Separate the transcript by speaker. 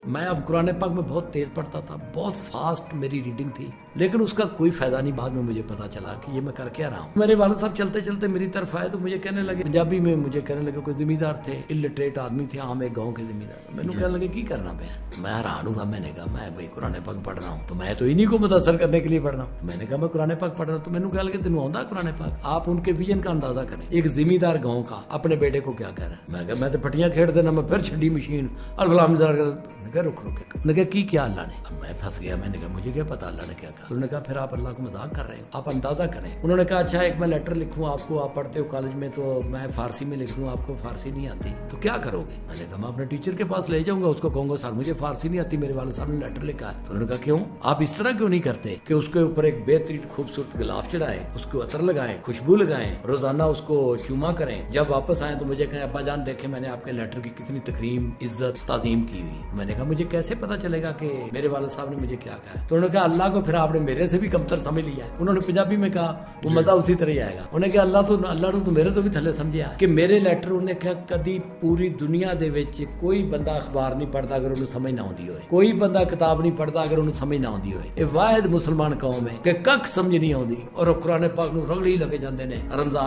Speaker 1: میں اب قرآن پاک میں بہت تیز پڑھتا تھا، بہت فاسٹ میری ریڈنگ تھی، لیکن اس کا کوئی فائدہ نہیں۔ بعد میں مجھے پتا چلا کہ یہ میں کر کیا رہا ہوں۔ میرے والد صاحب چلتے چلتے میری طرف آئے تو مجھے کہنے لگے، پنجابی میں مجھے کہنے لگے، کوئی زمیندار تھے، الٹریٹ آدمی تھے، عام ایک گاؤں کے زمیندار۔ میں نے کہنے لگے کی کرنا میں حیران ہوں گا۔ میں نے کہا میں بھائی قرآن پاک پڑھ رہا ہوں، تو میں تو انہیں کو متاثر کرنے کے لیے پڑھ رہا ہوں۔ میں نے کہا میں قرآن پاک پڑھ رہا ہوں، تو میں نے کہا کہ تینوں آندا قرآن پاک؟ آپ ان کے ویژن کا اندازہ کریں، ایک زمیندار گاؤں کا اپنے بیٹے کو کیا کہہ رہا ہے۔ میں کہا میں تو پٹیاں کھیڑ دینا، میں پھر چھڈی مشین الفلام رک نے کہا کی کیا اللہ نے؟ اب میں پھنس گیا۔ میں نے کہا مجھے کیا پتا اللہ نے کیا کہا۔ انہوں نے کہا پھر آپ اللہ کو مذاق کر رہے ہیں، آپ اندازہ کریں۔ انہوں نے کہا اچھا ایک میں لیٹر لکھوں آپ کو، آپ پڑھتے ہو کالج میں، تو میں فارسی میں لکھ دوں، آپ کو فارسی نہیں آتی تو کیا کرو گے؟ میں نے کہا میں اپنے ٹیچر کے پاس لے جاؤں گا، اس کو کہوں گا سر مجھے فارسی نہیں آتی، میرے والد صاحب نے لیٹر لکھا ہے۔ انہوں نے کہا کیوں؟ آپ اس طرح کیوں نہیں کرتے کہ اس کے اوپر ایک بہترین خوبصورت غلاف چڑھائیں، اس کو عطر لگائیں، خوشبو لگائیں، روزانہ اس کو چوما کریں، جب واپس آئیں تو مجھے کہیں ابا جان دیکھیں میں نے آپ کے لیٹر کی کتنی تکریم، عزت، تعظیم کی ہوئی۔ میں نے کہا مجھے کیسے پتا چلے گا کہ میرے والد صاحب نے مجھے کیا کہا؟ تو انہوں نے کہا اللہ کو پھر آپ نے میرے سے بھی کمتر سمجھ لیا ہے۔ انہوں نے پنجابی میں کہا، وہ مزہ اسی طرح ہی آئے گا۔ انہوں نے کہا اللہ تو میرے تو بھی تھلے سمجھیا کہ میرے لیٹر انہوں نے کہا کدی پوری دنیا دے وچ کوئی بندہ اخبار نہیں پڑھتا اگر انہوں سمجھ نہ آتی ہوئے، کوئی بندہ کتاب نہیں پڑھتا اگر انہوں سمجھ نہ آتی ہوئے۔ یہ واحد مسلمان قوم ہے کہ کک سمجھ نہیں آتی اور قرآن پاک نو رگڑی لگے جاندے نے۔ رمضان